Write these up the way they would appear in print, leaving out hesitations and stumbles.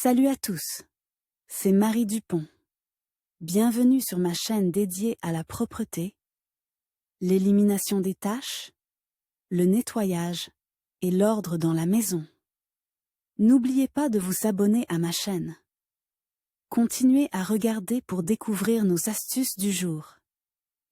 Salut à tous, c'est Marie Dupont. Bienvenue sur ma chaîne dédiée à la propreté, l'élimination des taches, le nettoyage et l'ordre dans la maison. N'oubliez pas de vous abonner à ma chaîne. Continuez à regarder pour découvrir nos astuces du jour.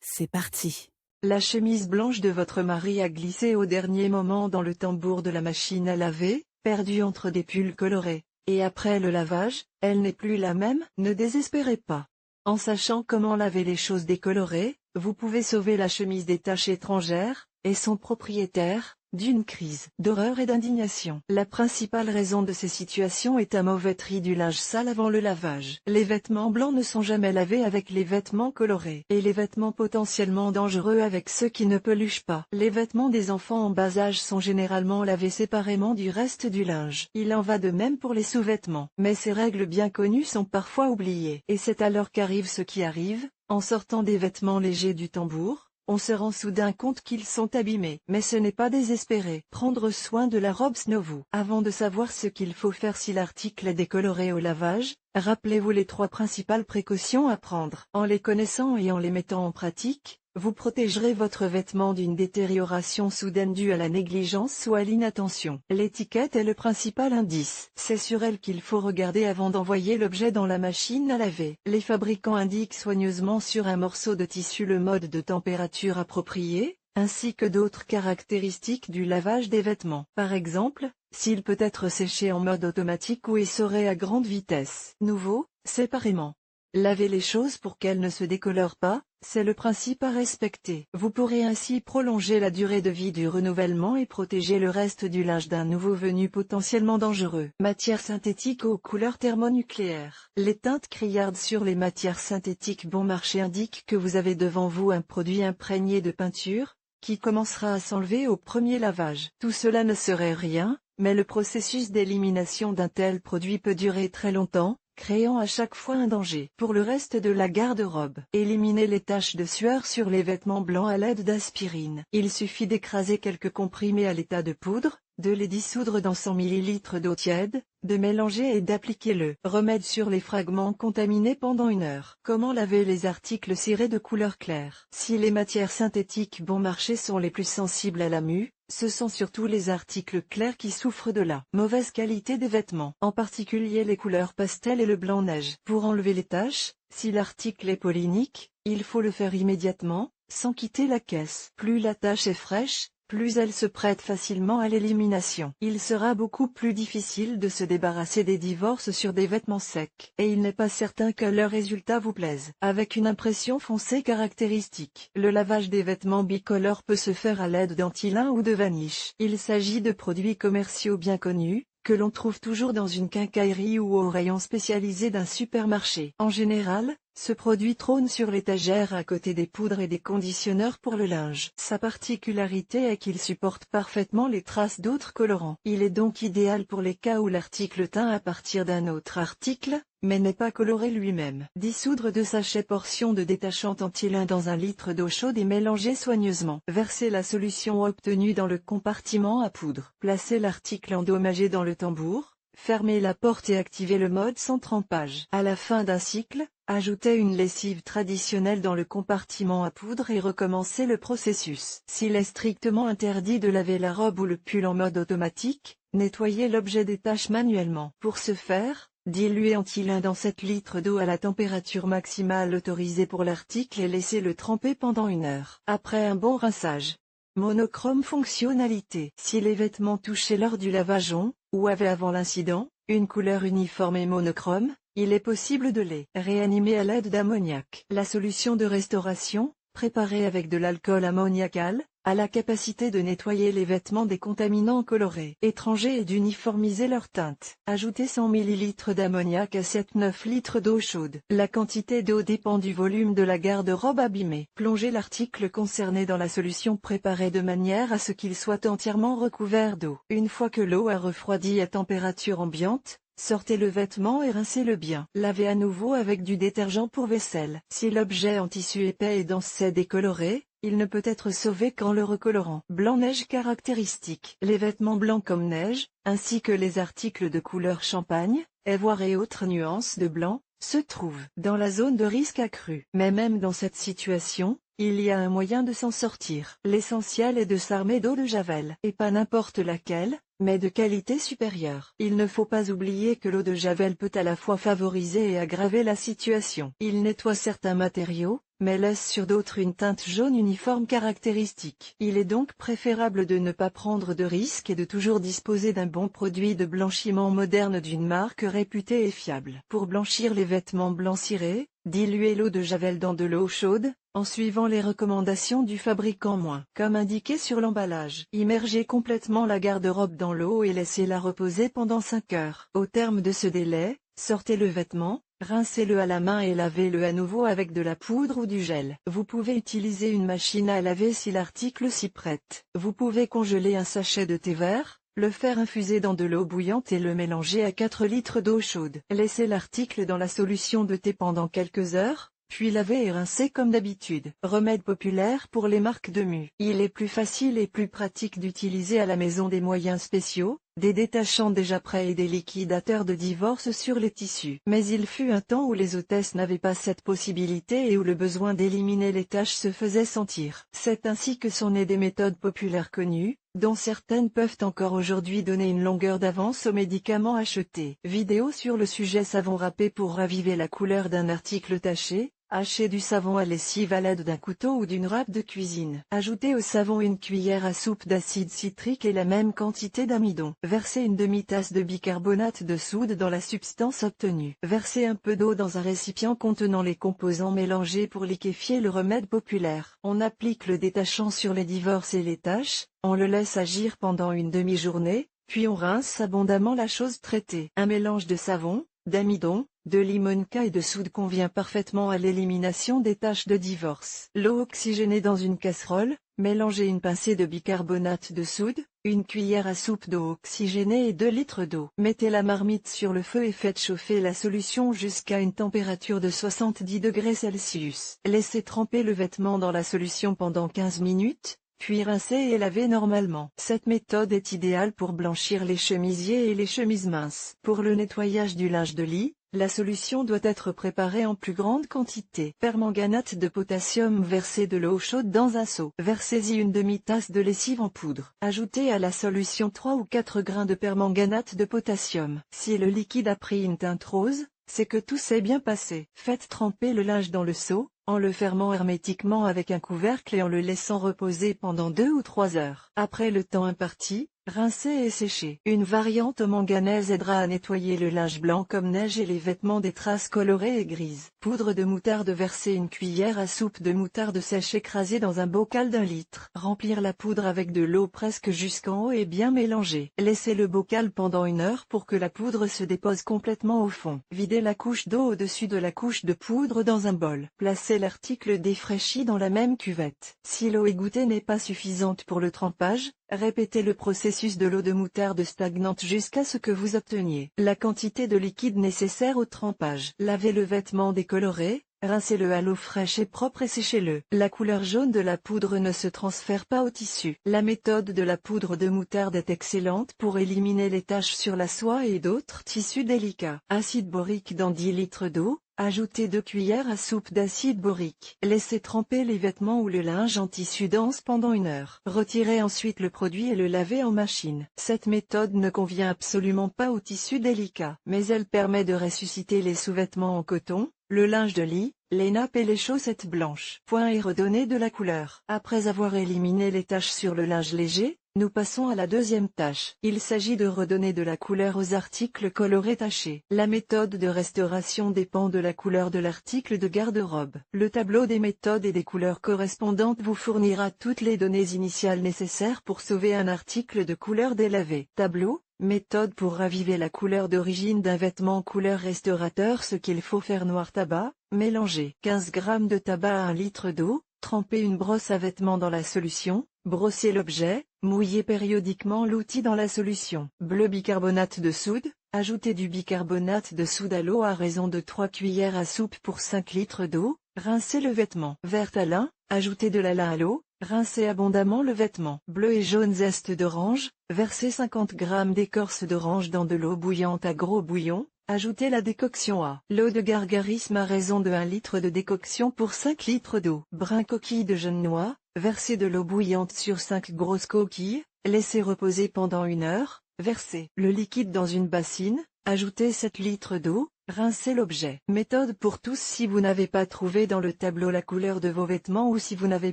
C'est parti. La chemise blanche de votre mari a glissé au dernier moment dans le tambour de la machine à laver, perdue entre des pulls colorés. Et après le lavage, elle n'est plus la même. Ne désespérez pas. En sachant comment laver les choses décolorées, vous pouvez sauver la chemise des taches étrangères, et son propriétaire, d'une crise d'horreur et d'indignation. La principale raison de ces situations est un mauvais tri du linge sale avant le lavage. Les vêtements blancs ne sont jamais lavés avec les vêtements colorés, et les vêtements potentiellement dangereux avec ceux qui ne peluchent pas. Les vêtements des enfants en bas âge sont généralement lavés séparément du reste du linge. Il en va de même pour les sous-vêtements. Mais ces règles bien connues sont parfois oubliées. Et c'est alors qu'arrive ce qui arrive, en sortant des vêtements légers du tambour. On se rend soudain compte qu'ils sont abîmés. Mais ce n'est pas désespéré. Prendre soin de la robe Snow. Avant de savoir ce qu'il faut faire si l'article est décoloré au lavage, rappelez-vous les 3 principales précautions à prendre. En les connaissant et en les mettant en pratique, vous protégerez votre vêtement d'une détérioration soudaine due à la négligence ou à l'inattention. L'étiquette est le principal indice. C'est sur elle qu'il faut regarder avant d'envoyer l'objet dans la machine à laver. Les fabricants indiquent soigneusement sur un morceau de tissu le mode de température approprié, ainsi que d'autres caractéristiques du lavage des vêtements. Par exemple, s'il peut être séché en mode automatique ou essoré à grande vitesse. Nouveau, séparément. Lavez les choses pour qu'elles ne se décolorent pas, c'est le principe à respecter. Vous pourrez ainsi prolonger la durée de vie du renouvellement et protéger le reste du linge d'un nouveau venu potentiellement dangereux. Matières synthétiques aux couleurs thermonucléaires. Les teintes criardes sur les matières synthétiques bon marché indiquent que vous avez devant vous un produit imprégné de peinture, qui commencera à s'enlever au premier lavage. Tout cela ne serait rien, mais le processus d'élimination d'un tel produit peut durer très longtemps, créant à chaque fois un danger pour le reste de la garde-robe. Éliminez les taches de sueur sur les vêtements blancs à l'aide d'aspirine. Il suffit d'écraser quelques comprimés à l'état de poudre, de les dissoudre dans 100 ml d'eau tiède, de mélanger et d'appliquer le remède sur les fragments contaminés pendant 1 heure. Comment laver les articles cirés de couleur claire? Si les matières synthétiques bon marché sont les plus sensibles à la mue, ce sont surtout les articles clairs qui souffrent de la mauvaise qualité des vêtements, en particulier les couleurs pastel et le blanc-neige. Pour enlever les taches, si l'article est polynique, il faut le faire immédiatement, sans quitter la caisse. Plus la tache est fraîche, plus elle se prête facilement à l'élimination. Il sera beaucoup plus difficile de se débarrasser des divorces sur des vêtements secs. Et il n'est pas certain que leur résultat vous plaise. Avec une impression foncée caractéristique, le lavage des vêtements bicolores peut se faire à l'aide d'anti-lin ou de vaniche. Il s'agit de produits commerciaux bien connus, que l'on trouve toujours dans une quincaillerie ou au rayon spécialisé d'un supermarché. En général, ce produit trône sur l'étagère à côté des poudres et des conditionneurs pour le linge. Sa particularité est qu'il supporte parfaitement les traces d'autres colorants. Il est donc idéal pour les cas où l'article teint à partir d'un autre article, mais n'est pas coloré lui-même. Dissoudre 2 sachets portions de détachant anti-lin dans 1 litre d'eau chaude et mélanger soigneusement. Versez la solution obtenue dans le compartiment à poudre. Placez l'article endommagé dans le tambour, fermez la porte et activez le mode sans trempage. À la fin d'un cycle, ajoutez une lessive traditionnelle dans le compartiment à poudre et recommencez le processus. S'il est strictement interdit de laver la robe ou le pull en mode automatique, nettoyez l'objet des taches manuellement. Pour ce faire, diluez anti-lin dans 7 litres d'eau à la température maximale autorisée pour l'article et laissez-le tremper pendant 1 heure. Après un bon rinçage. Monochrome fonctionnalité. Si les vêtements touchés lors du lavage ont, ou avaient avant l'incident, une couleur uniforme et monochrome, il est possible de les réanimer à l'aide d'ammoniac. La solution de restauration, préparée avec de l'alcool ammoniacal, a la capacité de nettoyer les vêtements des contaminants colorés étrangers et d'uniformiser leur teinte. Ajoutez 100 ml d'ammoniac à 7-9 litres d'eau chaude. La quantité d'eau dépend du volume de la garde-robe abîmée. Plongez l'article concerné dans la solution préparée de manière à ce qu'il soit entièrement recouvert d'eau. Une fois que l'eau a refroidi à température ambiante, sortez le vêtement et rincez-le bien. Lavez à nouveau avec du détergent pour vaisselle. Si l'objet en tissu épais et dense est décoloré, il ne peut être sauvé qu'en le recolorant. Blanc-neige caractéristique. Les vêtements blancs comme neige, ainsi que les articles de couleur champagne, ivoire et autres nuances de blanc, se trouvent dans la zone de risque accru. Mais même dans cette situation, il y a un moyen de s'en sortir. L'essentiel est de s'armer d'eau de Javel. Et pas n'importe laquelle, mais de qualité supérieure. Il ne faut pas oublier que l'eau de Javel peut à la fois favoriser et aggraver la situation. Il nettoie certains matériaux, mais laisse sur d'autres une teinte jaune uniforme caractéristique. Il est donc préférable de ne pas prendre de risques et de toujours disposer d'un bon produit de blanchiment moderne d'une marque réputée et fiable. Pour blanchir les vêtements blancs cirés, diluez l'eau de Javel dans de l'eau chaude, en suivant les recommandations du fabricant comme indiqué sur l'emballage. Immergez complètement la garde-robe dans l'eau et laissez-la reposer pendant 5 heures. Au terme de ce délai, sortez le vêtement, rincez-le à la main et lavez-le à nouveau avec de la poudre ou du gel. Vous pouvez utiliser une machine à laver si l'article s'y prête. Vous pouvez congeler un sachet de thé vert, le faire infuser dans de l'eau bouillante et le mélanger à 4 litres d'eau chaude. Laissez l'article dans la solution de thé pendant quelques heures, puis lavez et rincez comme d'habitude. Remède populaire pour les marques de mue. Il est plus facile et plus pratique d'utiliser à la maison des moyens spéciaux, des détachants déjà prêts et des liquidateurs de divorce sur les tissus. Mais il fut un temps où les hôtesses n'avaient pas cette possibilité et où le besoin d'éliminer les taches se faisait sentir. C'est ainsi que sont nées des méthodes populaires connues, dont certaines peuvent encore aujourd'hui donner une longueur d'avance aux médicaments achetés. Vidéo sur le sujet: savon râpé pour raviver la couleur d'un article taché. Hachez du savon à lessive à l'aide d'un couteau ou d'une râpe de cuisine. Ajoutez au savon une cuillère à soupe d'acide citrique et la même quantité d'amidon. Versez une demi-tasse de bicarbonate de soude dans la substance obtenue. Versez un peu d'eau dans un récipient contenant les composants mélangés pour liquéfier le remède populaire. On applique le détachant sur les divorces et les taches, on le laisse agir pendant une demi-journée, puis on rince abondamment la chose traitée. Un mélange de savon, d'amidon, de limonca et de soude convient parfaitement à l'élimination des taches de divorce. L'eau oxygénée dans une casserole, mélangez une pincée de bicarbonate de soude, une cuillère à soupe d'eau oxygénée et 2 litres d'eau. Mettez la marmite sur le feu et faites chauffer la solution jusqu'à une température de 70 degrés Celsius. Laissez tremper le vêtement dans la solution pendant 15 minutes, puis rincez et lavez normalement. Cette méthode est idéale pour blanchir les chemisiers et les chemises minces. Pour le nettoyage du linge de lit, la solution doit être préparée en plus grande quantité. Permanganate de potassium. Versez de l'eau chaude dans un seau. Versez-y une demi-tasse de lessive en poudre. Ajoutez à la solution 3 ou 4 grains de permanganate de potassium. Si le liquide a pris une teinte rose, c'est que tout s'est bien passé. Faites tremper le linge dans le seau, en le fermant hermétiquement avec un couvercle et en le laissant reposer pendant 2 ou 3 heures. Après le temps imparti, rincez et séchez. Une variante au manganèse aidera à nettoyer le linge blanc comme neige et les vêtements des traces colorées et grises. Poudre de moutarde. Versez une cuillère à soupe de moutarde sèche écrasée dans un bocal d'1 litre. Remplir la poudre avec de l'eau presque jusqu'en haut et bien mélanger. Laissez le bocal pendant 1 heure pour que la poudre se dépose complètement au fond. Videz la couche d'eau au-dessus de la couche de poudre dans un bol. Placez l'article défraîchi dans la même cuvette. Si l'eau égouttée n'est pas suffisante pour le trempage, répétez le processus de l'eau de moutarde stagnante jusqu'à ce que vous obteniez la quantité de liquide nécessaire au trempage. Lavez le vêtement décoloré, rincez-le à l'eau fraîche et propre et séchez-le. La couleur jaune de la poudre ne se transfère pas au tissu. La méthode de la poudre de moutarde est excellente pour éliminer les taches sur la soie et d'autres tissus délicats. Acide borique dans 10 litres d'eau. Ajoutez 2 cuillères à soupe d'acide borique. Laissez tremper les vêtements ou le linge en tissu dense pendant 1 heure. Retirez ensuite le produit et le lavez en machine. Cette méthode ne convient absolument pas aux tissus délicats, mais elle permet de ressusciter les sous-vêtements en coton, le linge de lit, les nappes et les chaussettes blanches. Et redonner de la couleur. Après avoir éliminé les taches sur le linge léger, nous passons à la deuxième tâche. Il s'agit de redonner de la couleur aux articles colorés tachés. La méthode de restauration dépend de la couleur de l'article de garde-robe. Le tableau des méthodes et des couleurs correspondantes vous fournira toutes les données initiales nécessaires pour sauver un article de couleur délavée. Tableau. Méthode pour raviver la couleur d'origine d'un vêtement couleur restaurateur. Ce qu'il faut faire: noir tabac, mélanger 15 g de tabac à 1 litre d'eau, tremper une brosse à vêtements dans la solution, brosser l'objet, mouiller périodiquement l'outil dans la solution. Bleu bicarbonate de soude, ajoutez du bicarbonate de soude à l'eau à raison de 3 cuillères à soupe pour 5 litres d'eau, rincez le vêtement. Vert à lin, ajoutez de la lin à l'eau, rincez abondamment le vêtement. Bleu et jaune zeste d'orange, versez 50 g d'écorce d'orange dans de l'eau bouillante à gros bouillon, Ajoutez la décoction à l'eau de gargarisme à raison de 1 litre de décoction pour 5 litres d'eau. Brun coquille de jeunes noix, versez de l'eau bouillante sur 5 grosses coquilles, laissez reposer pendant 1 heure, versez le liquide dans une bassine, ajoutez 7 litres d'eau, rincez l'objet. Méthode pour tous. Si vous n'avez pas trouvé dans le tableau la couleur de vos vêtements ou si vous n'avez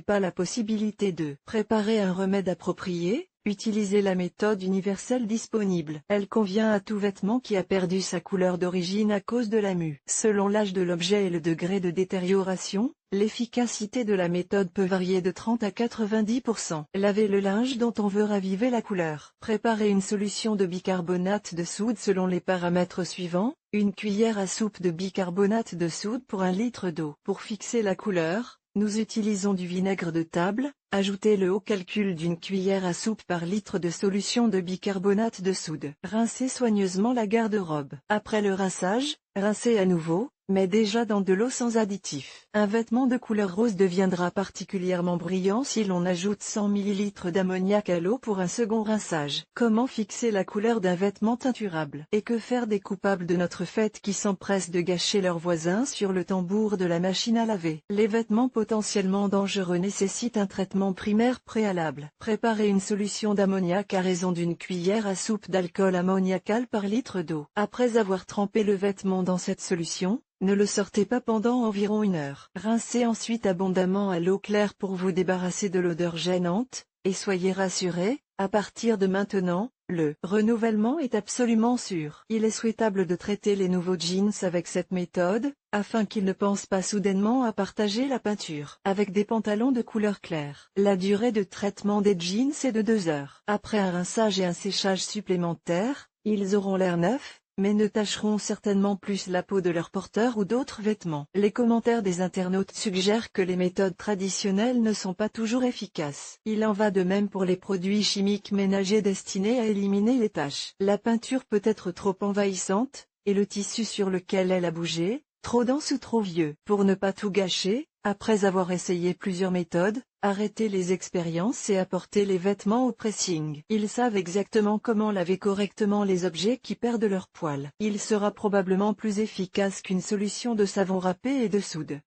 pas la possibilité de préparer un remède approprié, utilisez la méthode universelle disponible. Elle convient à tout vêtement qui a perdu sa couleur d'origine à cause de la mue. Selon l'âge de l'objet et le degré de détérioration, l'efficacité de la méthode peut varier de 30 à 90%. Lavez le linge dont on veut raviver la couleur. Préparez une solution de bicarbonate de soude selon les paramètres suivants. 1 cuillère à soupe de bicarbonate de soude pour 1 litre d'eau. Pour fixer la couleur, nous utilisons du vinaigre de table. Ajoutez-le au calcul d'1 cuillère à soupe par litre de solution de bicarbonate de soude. Rincez soigneusement la garde-robe. Après le rinçage, rincez à nouveau, mais déjà dans de l'eau sans additif. Un vêtement de couleur rose deviendra particulièrement brillant si l'on ajoute 100 ml d'ammoniac à l'eau pour un second rinçage. Comment fixer la couleur d'un vêtement teinturable? Et que faire des coupables de notre fête qui s'empressent de gâcher leurs voisins sur le tambour de la machine à laver? Les vêtements potentiellement dangereux nécessitent un traitement primaire préalable. Préparez une solution d'ammoniac à raison d'1 cuillère à soupe d'alcool ammoniacal par litre d'eau. Après avoir trempé le vêtement dans cette solution, ne le sortez pas pendant environ 1 heure. Rincez ensuite abondamment à l'eau claire pour vous débarrasser de l'odeur gênante, et soyez rassurés, à partir de maintenant, le renouvellement est absolument sûr. Il est souhaitable de traiter les nouveaux jeans avec cette méthode, afin qu'ils ne pensent pas soudainement à partager la peinture. Avec des pantalons de couleur claire, la durée de traitement des jeans est de 2 heures. Après un rinçage et un séchage supplémentaire, ils auront l'air neufs, mais ne tacheront certainement plus la peau de leur porteur ou d'autres vêtements. Les commentaires des internautes suggèrent que les méthodes traditionnelles ne sont pas toujours efficaces. Il en va de même pour les produits chimiques ménagers destinés à éliminer les taches. La peinture peut être trop envahissante, et le tissu sur lequel elle a bougé, trop dense ou trop vieux. Pour ne pas tout gâcher, après avoir essayé plusieurs méthodes, arrêtez les expériences et apportez les vêtements au pressing. Ils savent exactement comment laver correctement les objets qui perdent leur poil. Il sera probablement plus efficace qu'une solution de savon râpé et de soude.